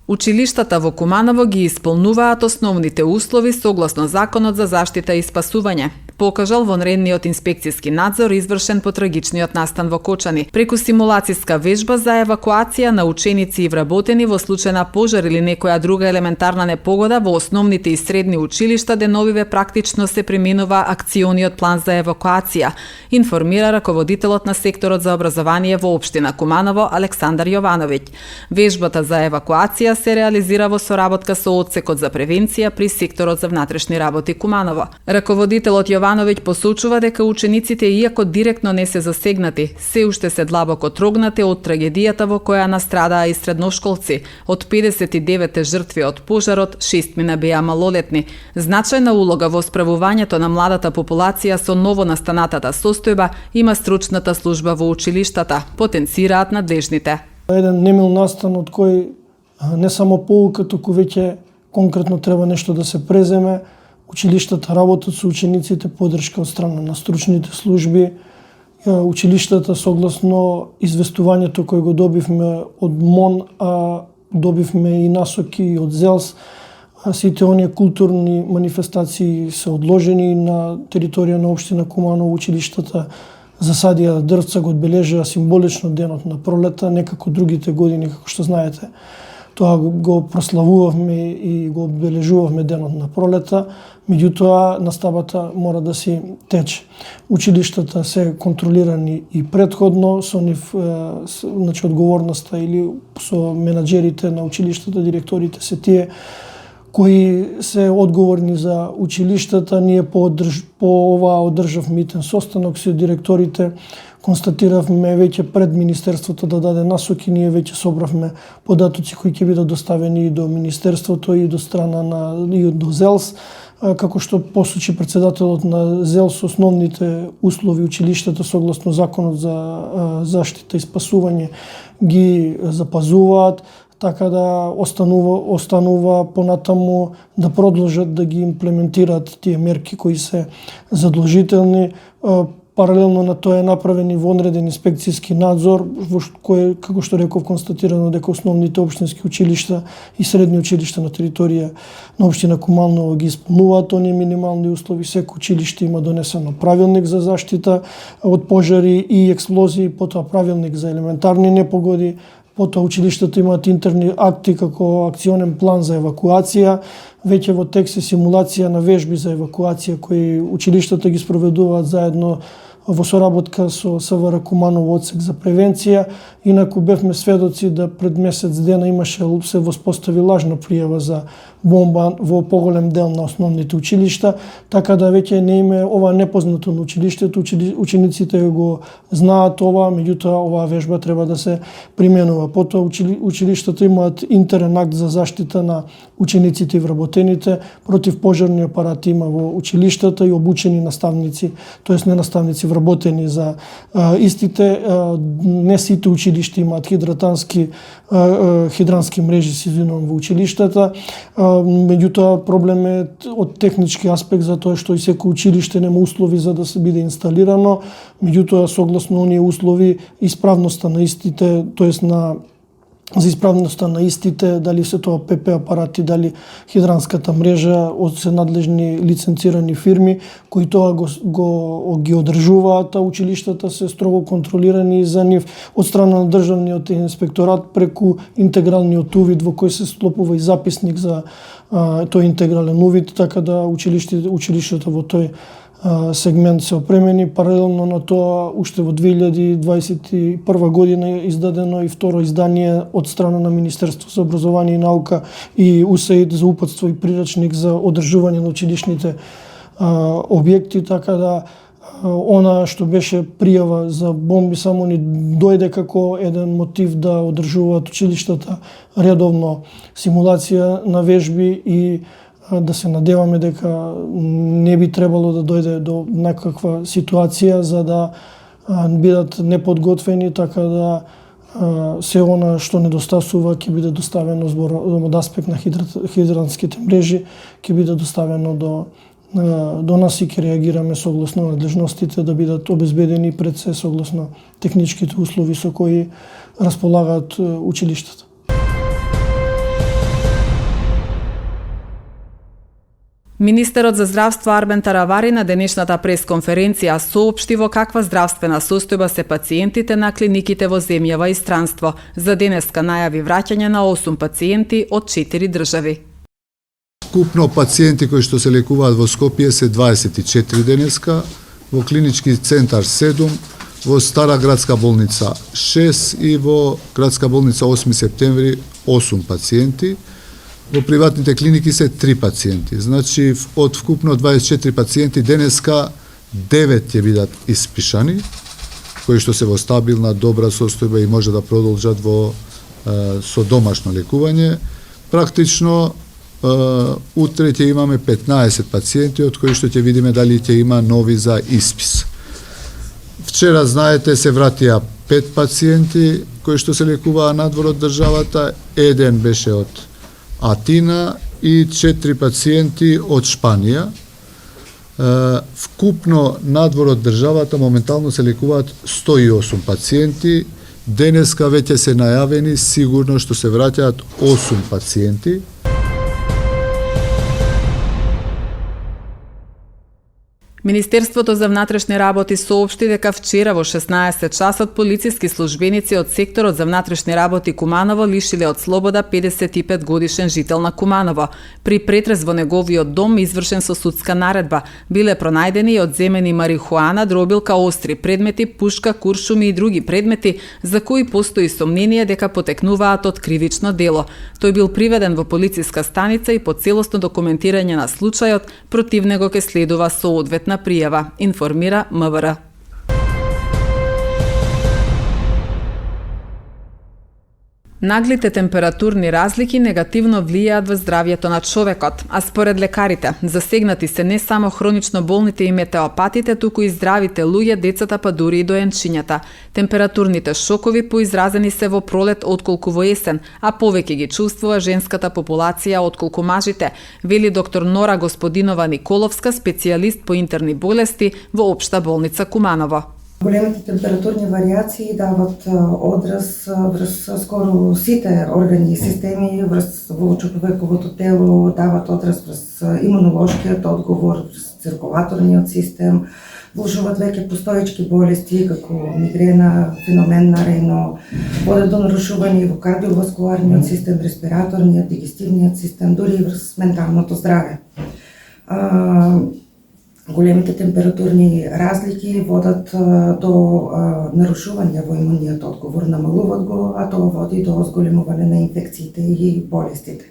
Училиштата во Куманово ги исполнуваат основните услови согласно Законот за заштита и спасување, покажал вонредниот инспекцијски надзор извршен по трагичниот настан во Кочани, преку симулацијска вежба за евакуација на ученици и вработени во случај на пожар или некоја друга елементарна непогода во основните и средни училишта, деновиве практично се применува акциониот план за евакуација, информира раководителот на секторот за образование во општина Куманово Александар Јовановиќ. Вежбата за евакуација се реализира во соработка со одсекот за превенција при секторот за внатрешни работи Куманово. Раководителот Јовановиќ посочува дека учениците, иако директно не се засегнати, се уште се длабоко трогнати од трагедијата во која настрадаа и средношколци. Од 59 жртви од пожарот, 6 беа малолетни. Значајна улога во справувањето на младата популација со новонастанатата состојба има стручната служба во училиштата, потенцираат надлежните. Еден немил настан од кој не само поука, туку веќе конкретно треба нешто да се преземе. Училиштата работат со учениците, поддршка од страна на стручните служби. Училиштата согласно известувањето кој го добивме од МОН, добивме и насоки од ЗЕЛС, сите оние културни манифестации се одложени на територија на општина Куманово. Училиштата засадија дрвца, го одбележаа символично денот на пролета, некако другите години, како што знаете. Тоа го прославувавме и го одбележувавме денот на пролета, меѓутоа наставата мора да си тече. Училиштата се контролирани и предходно, со нив значи одговорноста или со менаџерите на училиштата, директорите се тие кои се одговорни за училиштата. Ние по оваа одржавме митен состанок со директорите, констатиравме веќе пред Министерството да даде насоки, ние веќе собравме податоци кои ќе бидат доставени и до Министерството и до страна и до ЗЕЛС, како што посочи председателот на ЗЕЛС, основните услови училиштата согласно Законот за заштита и спасување ги запазуваат, така да останува понатаму да продолжат да ги имплементираат тие мерки кои се задолжителни. Паралелно на тоа е направен и вонреден инспекцијски надзор, во кој, како што реков, констатирано дека основните општински училишта и средни училишта на територија на општина Куманово ги исполнуваат оние минимални услови. Секој училиште има донесено правилник за заштита од пожари и експлозии, потоа правилник за елементарни непогоди, потоа училиштата имаат интерни акти како акционен план за евакуација. Веќе во тек се симулација на вежби за евакуација кои училиштата ги спроведуваат заедно во соработка со СВР Куманово одсек за превенција. Инаку бевме сведоци да пред месец дена имаше се воспостави лажна пријава за бомба во поголем дел на основните училишта, така да веќе не име ова непознато на училиштето. Учениците го знаат ова, меѓутоа оваа вежба треба да се применува. Потоа училиштата имаат интерен акт за заштита на учениците и вработените, противпожарни апарати има во училиштата и обучени наставници, тоест не наставници, вработени за истите. Не сите училишта имаат хидрански мрежи, се извинувам, во училиштата. Меѓутоа проблем е од технички аспект, затоа што и секој училиште нема услови за да се биде инсталирано. Меѓутоа согласно оние услови, исправноста на истите, тоест за исправноста на истите, дали се тоа ПП апарати, дали хидранската мрежа, од се надлежни лиценцирани фирми кои тоа ги одржуваат, а училиштата се строго контролирани за нив од страна на државниот инспекторат преку интегралниот увид во кој се склопува и записник за тој интегрален увид, така да училиштата во тој сегмент се опремени. Паралелно на тоа, уште во 2021 година издадено и второ издание од страна на Министерство за образование и наука и УСАИД за упатство и прирачник за одржување на училишните објекти, така да она што беше пријава за бомби само ни дојде како еден мотив да одржуваат училиштата редовно симулација на вежби и да се надеваме дека не би требало да дојде до некаква ситуација за да бидат неподготвени, така да се она што недостасува ќе биде доставено од аспект на хидранските мрежи, ќе биде доставено до нас и ќе реагираме согласно надлежностите да бидат обезбедени пред се согласно техничките услови со кои располагаат училиштата. Министерот за здравство Арбен Таравари на денешната пресконференција соопшти во каква здравствена состојба се пациентите на клиниките во земјава и странство. За денеска најави враќање на 8 пациенти од 4 држави. Купно пациенти кои што се лекуваат во Скопје се 24 денеска, во клинички центар 7, во Стара градска болница 6 и во градска болница 8 септември 8 пациенти. Во приватните клиники се 3 пациенти. Значи, од вкупно 24 пациенти денеска 9 ќе бидат испишани, кои што се во стабилна, добра состојба и може да продолжат со домашно лекување. Практично, утре ќе имаме 15 пациенти, од кои што ќе видиме дали ќе има нови за испис. Вчера, знаете, се вратија 5 пациенти кои што се лекуваа надвор од државата, еден беше од Атина и 4 пациенти од Шпанија. Вкупно надвор од државата моментално се лекуваат 108 пациенти. Денеска веќе се најавени сигурно што се враќаат 8 пациенти. Министерството за внатрешни работи соопшти дека вчера во 16 часот полициски службеници од секторот за внатрешни работи Куманово лишиле од слобода 55 годишен жител на Куманово. При претрес во неговиот дом извршен со судска наредба биле пронајдени и одземени марихуана, дробилка, остри предмети, пушка, куршуми и други предмети за кои постои сомнение дека потекнуваат од кривично дело. Тој бил приведен во полициска станица и по целосно документирање на случајот против него ќе следува соодветна пријава, информира МВР. Наглите температурни разлики негативно влијаат во здравјето на човекот, а според лекарите, засегнати се не само хронично болните и метеопатите, туку и здравите луѓе, децата, па дури и доенчињата. Температурните шокови поизразени се во пролет отколку во есен, а повеќе ги чувствува женската популација отколку мажите, вели доктор Нора Господинова Николовска, специјалист по интерни болести во Општа болница Куманово. Големите температурни варијации дават одраз врз скоро сите органи и системи во човековото тело, дават одраз врз имунолошкиот одговор, врз циркулаторниот систем, влушуваат веќе постоечки болести како мигрена, феномен на Рейно, водат до нарушување во кардиоваскуларниот систем, респираторниот, дигестивниот систем, дури и врз менталното здраве. Големите температурни разлики водат до нарушување во имуниот одговор, намалуваат го, а тоа води до зголемување на инфекциите и болестите.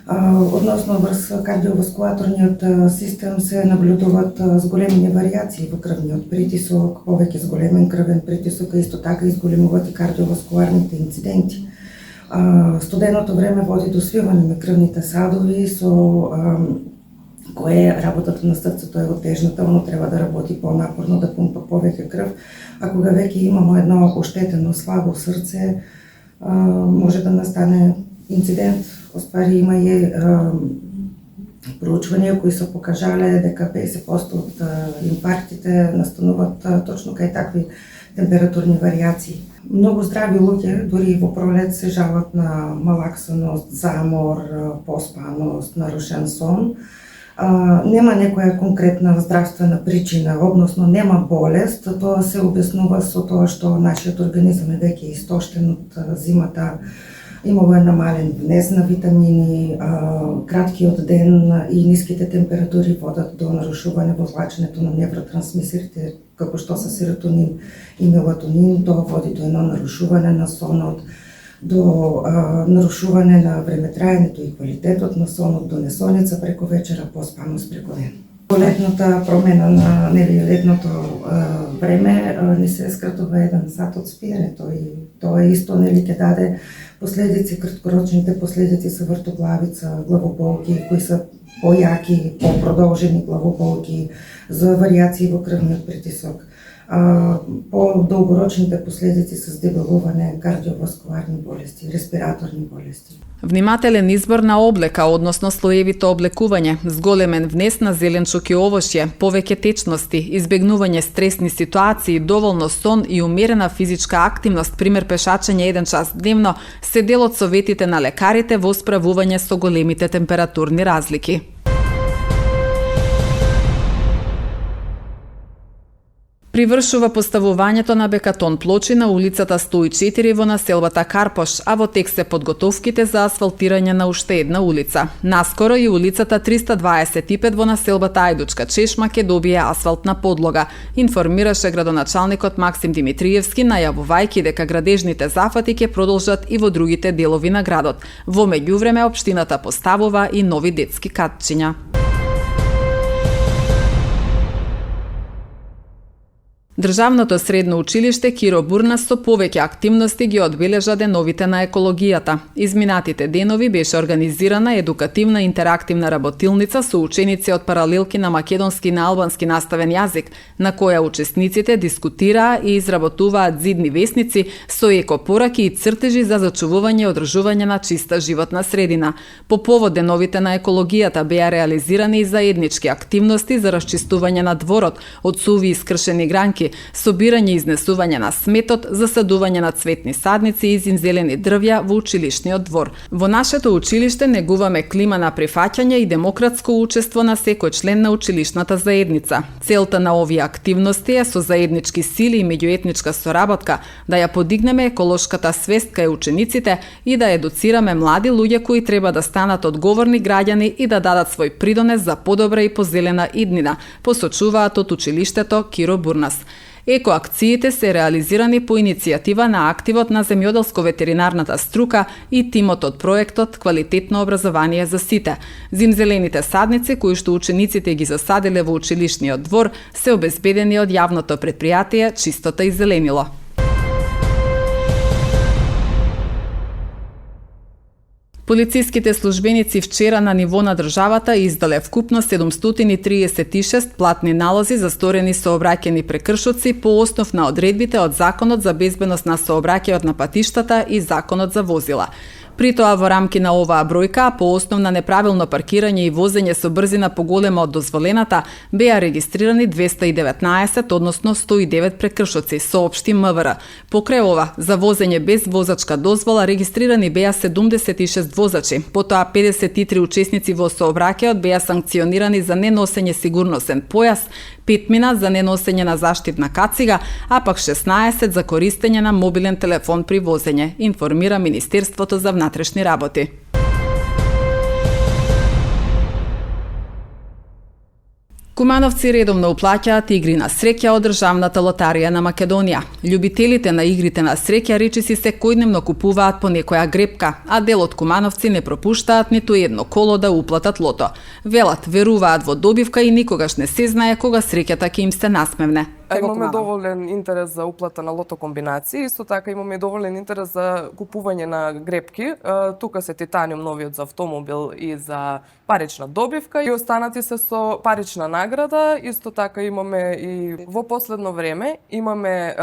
Односно врз кардиоваскулаторниот систем се наблюдуваат зголемени варијации во крвниот притисок, повеќе зголемен крвен притисок, а исто така изголемуваат и кардиоваскуларните инциденти. Студеното време води до свивање на крвните садови со кое работата на срцето е отежната, оно треба да работи понапорно, да пумпа повеќе крв. А кога веќе имамо едно оштетено, слабо срце, може да настане инцидент. Оствари има и проучвања кои се покажале дека 50% од инфарктите настануваат точно кај такви температурни варијации. Многу здрави луѓе, дури во пролет, се жалат на малаксаност, замор, поспаност, нарушен сон. Нема некоја конкретна здравствена причина, односно нема болест, тоа се објаснува со тоа што нашиот организам е веќе истоштен од зимата, имало е намален внес на витамини, краткиот ден и ниските температури водат до нарушување во влачењето на невротрансмисерите, како што се серотонин и мелатонин, тоа води до едно нарушување на сонот, до нарушување на времетраењето и квалитетот на сонот, до несоница преку вечера, поспаност преку ден. Летната промена на летното време не се скратува 1 сат од спиењето и тоа исто ќе даде последици, краткорочните последици се вртоглавица, главоболки кои се појаки, попродолжени главоболки, за варијации во крвниот притисок. По долгорочните последици се здебелување, кардиоваскуларни болести, респираторни болести. Внимателен избор на облека, односно слоевито облекување, зголемен внес на зеленчук и овошје, повеќе течности, избегнување стресни ситуации, доволно сон и умерена физичка активност, пример пешачење 1 час дневно, се дел од советите на лекарите во справување со големите температурни разлики. Привршува поставувањето на бекатон плочи на улицата 104 во населбата Карпош, а во тек се подготовките за асфалтирање на уште една улица. Наскоро и улицата 325 во населбата Ајдучка Чешма ќе добие асфалтна подлога, информираше градоначалникот Максим Димитриевски, најавувајќи дека градежните зафати ќе продолжат и во другите делови на градот. Во меѓувреме општината поставува и нови детски катчиња. Државното средно училиште Киро Бурнас со повеќе активности ги одбележа деновите на екологијата. Изминатите денови беше организирана едукативна интерактивна работилница со ученици од паралелки на македонски и на албански наставен јазик, на која учесниците дискутираа и изработуваат зидни весници со екопораки и цртежи за зачувување и одржување на чиста животна средина. По повод деновите на екологијата беа реализирани и заеднички активности за расчистување на дворот од суви и скршени гранки, собирање и изнесување на сметот, засадување на цветни садници и зимзелени дрвја во училишниот двор. Во нашето училиште негуваме клима на прифаќање и демократско учество на секој член на училишната заедница. Целта на овие активности е со заеднички сили и меѓуетничка соработка да ја подигнеме еколошката свест кај учениците и да едуцираме млади луѓе кои треба да станат одговорни граѓани и да дадат свој придонес за подобра и позелена иднина, посочуваат од училиштето Киро Бурнас. Екоакциите се реализирани по иницијатива на активот на земјоделско-ветеринарната струка и тимот од проектот Квалитетно образование за сите. Зимзелените садници кои што учениците ги засаделе во училишниот двор се обезбедени од јавното претпријатие Чистота и зеленило. Полициските службеници вчера на ниво на државата издале вкупно 736 платни налози за сторени сообраќајни прекршоци по основ на одредбите од Законот за безбедност на сообраќајот на патиштата и Законот за возила. При тоа во рамки на оваа бројка, по основ на неправилно паркирање и возење со брзина поголема од дозволената, беа регистрирани 219, односно 109 прекршоци, соопшти МВР. Покрај ова, за возење без возачка дозвола регистрирани беа 76 возачи, потоа 53 учесници во сообраќајот беа санкционирани за неносење сигурносен појас, 5 мина за неносење на заштитна кацига, а пак 16 за користење на мобилен телефон при возење, информира Министерството за внатрешни работи. Кумановци редовно уплаќаат игри на среќа од Државната лотарија на Македонија. Љубителите на игрите на среќа речиси секојдневно купуваат по некоја грепка, а дел од кумановци не пропуштаат ниту едно коло да уплатат лото. Велат, веруваат во добивка и никогаш не се знае кога среќата ќе им се насмевне. Имаме доволен интерес за уплата на лото комбинации, исто така имаме доволен интерес за купување на грепки. Тука се титаниум новиот за автомобил и за парична добивка и останати се со парична награда. Исто така имаме и во последно време имаме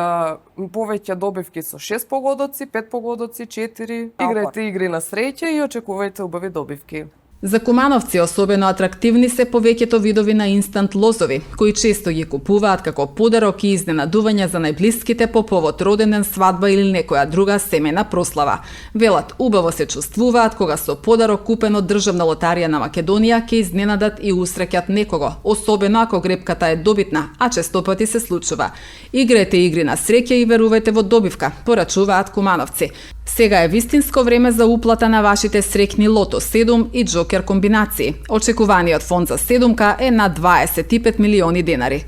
повеќе добивки со 6 погодоци, 5 погодоци, 4. Играјте игри на среќа и очекувајте убави добивки. За кумановци особено атрактивни се повеќето видови на инстант лозови, кои често ги купуваат како подарок и изненадување за најблиските по повод роденден, свадба или некоја друга семена прослава. Велат, убаво се чувствуваат кога со подарок купен од Државна лотарија на Македонија ќе изненадат и усреќат некого, особено ако грепката е добитна, а честопати се случува. Играјте игри на среќа и верувајте во добивка, порачуваат кумановци. Сега е вистинско време за уплата на вашите среќни лото 7 и џокер комбинации. Очекуваниот фонд за 7-ка е на 25 милиони денари.